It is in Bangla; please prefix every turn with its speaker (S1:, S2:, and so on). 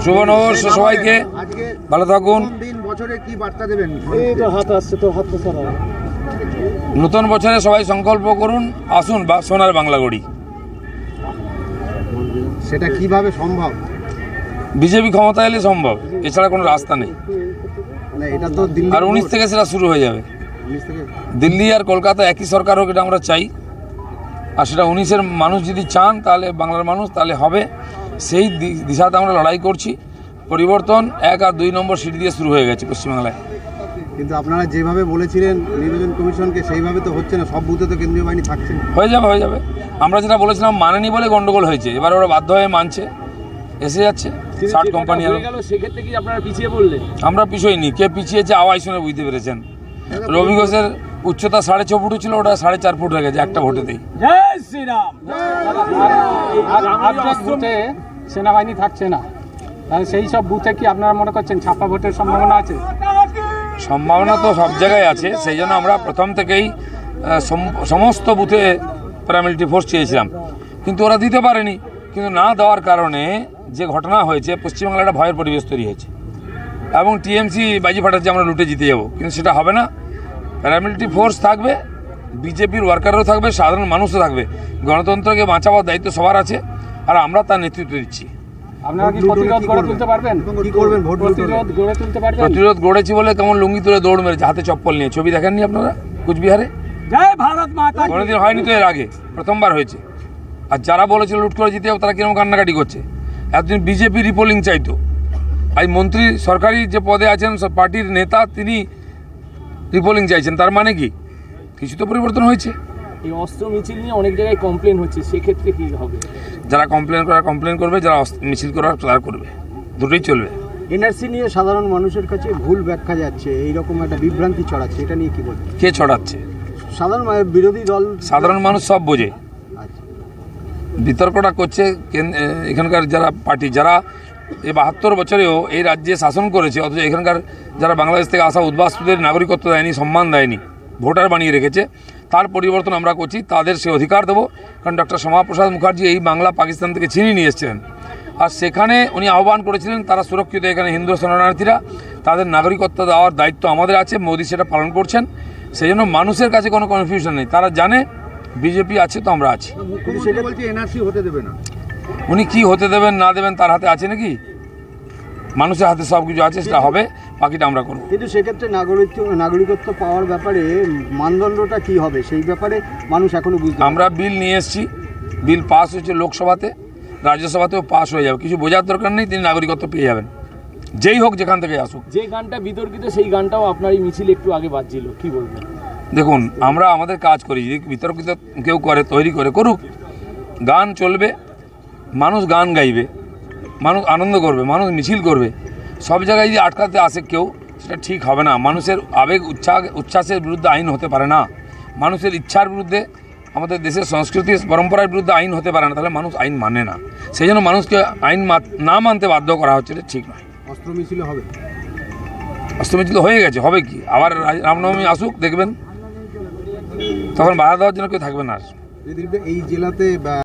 S1: শুভ নববর্ষ সবাইকে, ভালো থাকুন। নতুন বছরে সবাই সংকল্প করুন, আসুন সোনার বাংলা গড়ি।
S2: সেটা কিভাবে সম্ভব?
S1: বিজেপি ক্ষমতা এলে সম্ভব, এছাড়া কোনো রাস্তা নেই। আর 19 থেকে সেটা শুরু হয়ে যাবে। দিল্লি আর কলকাতা একই সরকার হোক, এটা আমরা চাই। আর সেটা 19-এর মানুষ যদি চান, তাহলে বাংলার মানুষ, তাহলে হবে। সেই দিশাতে আমরা লড়াই করছি। পরিবর্তন 1 আর 2 নম্বর সিট দিয়ে শুরু হয়ে গেছে পশ্চিমবাংলায়।
S2: কিন্তু আপনারা যেভাবে বলেছিলেন নির্বাচন কমিশনকে, সেইভাবে তো হচ্ছে না। সব বুথে তো কেন্দ্রীয় বাহিনী থাকছে। হয়ে
S1: যাবে। আমরা যেটা বলেছিলাম মানেনি বলে গন্ডগোল হয়েছে। এবার ওরা বাধ্য হয়ে মানছে, এসে যাচ্ছে 60 কোম্পানি।
S3: সেক্ষেত্রে কি আপনারা পিছিয়ে পড়লেন?
S1: আমরা পিছিয়ে কে পিছিয়েছে আওয়াজ শুনে বুঝতে পেরেছেন। রবি ঘোষের উচ্চতা 6.5 ফুট ছিল, ওটা 4.5 ফুট হয়ে গেছে একটা ভোটেতেই।
S3: জয় শ্রীরাম। সেনাবাহিনী থাকছে না, তাহলে সেই সব বুথে কি আপনারা মনে করছেন ছাপ্পা ভোটের সম্ভাবনা আছে?
S1: সম্ভাবনা তো সব জায়গায় আছে। সেই জন্য আমরা প্রথম থেকেই সমস্ত বুথে প্যারামিলিটারি ফোর্স চেয়েছিলাম, কিন্তু ওরা দিতে পারেনি। কিন্তু না দেওয়ার কারণে যে ঘটনা হয়েছে, পশ্চিমবাংলায় একটা ভয়ের পরিবেশ তৈরি হয়েছে এবং টিএমসি বাজি ফাটাচ্ছে আমরা লুটে জিতে যাব। কিন্তু সেটা হবে না। প্যারামিলিটারি ফোর্স থাকবে, বিজেপির ওয়ার্কারও থাকবে, সাধারণ মানুষও থাকবে। গণতন্ত্রকে বাঁচাবার দায়িত্ব সবার আছে, আর আমরা তার নেতৃত্ব দিচ্ছি। প্রতিরোধ গড়েছি বলে কেমন লুঙ্গি তুলে দৌড় মেরেছে, হাতে চপ্পল নিয়ে। ছবি দেখেননি আপনারা কুচবিহারে? কোনোদিন হয়নি তো, এর আগে প্রথমবার হয়েছে। আর যারা বলেছিল লুট করে জিতে যাবো, তারা কিরকম কান্নাকাটি করছে। এতদিন বিজেপি রিপোলিং চাইতো, আজ মন্ত্রী সরকারি যে পদে আছেন, পার্টির নেতা, তিনি রিপোলিং চাইছেন। তার মানে কি কিছু তো পরিবর্তন হয়েছে।
S3: এই অস্ত্র মিছিল নিয়ে অনেক জায়গায় কমপ্লেন হচ্ছে, সেক্ষেত্রে কি হবে?
S1: যারা কমপ্লেন করবে, যারা মিছিল করার তারা করবে, দুটোই চলবে।
S2: এনআরসি নিয়ে সাধারণ মানুষের কাছে ভুল ব্যাখ্যা যাচ্ছে, এইরকম একটা বিভ্রান্তি ছড়াচ্ছে, এটা নিয়ে কি বলবেন?
S1: কে ছড়াচ্ছে?
S2: সাধারণ বিরোধী দল।
S1: সাধারণ মানুষ সব বোঝে। বিতর্কটা করছে এখানকার যারা পার্টি, যারা এই 72 বছরেও এই রাজ্যে শাসন করেছে, অথচ এখানকার যারা বাংলাদেশ থেকে আসা উদ্বাস্তুদের নাগরিকত্ব দেয়নি, সম্মান দেয়নি, ভোটার বানিয়ে রেখেছে, তার পরিবর্তন আমরা করছি। তাদের সে অধিকার দেবো। কারণ ডক্টর শ্যামাপ্রসাদ মুখার্জি এই বাংলা পাকিস্তান থেকে ছিনিয়ে নিয়ে এসেছিলেন, আর সেখানে উনি আহ্বান করেছিলেন তারা সুরক্ষিত। এখানে হিন্দু শরণার্থীরা, তাদের নাগরিকত্ব দেওয়ার দায়িত্ব আমাদের আছে। মোদী সেটা পালন করছেন। সেই জন্য মানুষের কাছে কোনো কনফিউশন নেই, তারা জানে বিজেপি আছে তো আমরা আছি। উনি কি হতে দেবেন না দেবেন তার হাতে আছে নাকি? মানুষের হাতে সব কিছু আছে, সেটা হবে, বাকিটা আমরা করবো।
S2: কিন্তু সেক্ষেত্রে নাগরিকত্ব পাওয়ার ব্যাপারে মানদণ্ডটা কি হবে, সেই ব্যাপারে মানুষ এখনো বুঝতে।
S1: আমরা বিল নিয়ে এসেছি, বিল পাস হয়েছে লোকসভাতে, রাজ্যসভাতেও পাস হয়ে যাবে। কিছু বোঝার দরকার নেই, তিনি নাগরিকত্ব পেয়ে যাবেন, যেই হোক, যেখান থেকে আসুক।
S3: যে গানটা বিতর্কিত, সেই গানটাও আপনার এই মিছিল একটু আগে বাজছিল, কি বলবেন?
S1: দেখুন, আমরা আমাদের কাজ করি। যদি বিতর্কিত কেউ করে, তৈরি করে, করুক। গান চলবে, মানুষ গান গাইবে, মানুষ আনন্দ করবে, মানুষ মিছিল করবে। সব জায়গায় যদি আটকাতে আসে কেউ, সেটা ঠিক হবে না। মানুষের আবেগ উচ্ছ্বাসের বিরুদ্ধে আইন হতে পারে না। মানুষের ইচ্ছার বিরুদ্ধে, আমাদের দেশের সংস্কৃতি পরম্পরার বিরুদ্ধে আইন হতে পারে না। তাহলে মানুষ আইন মানে না। সেই জন্য মানুষকে আইন না মানতে বাধ্য করা হচ্ছে, এটা ঠিক নয়।
S2: অস্ত্র মিছিল হবে?
S1: অস্ত্র মিছিল হয়ে গেছে, হবে কি? আবার রামনবমী আসুক, দেখবেন, তখন বাধা দেওয়ার জন্য কেউ থাকবে না।
S2: এই জেলাতে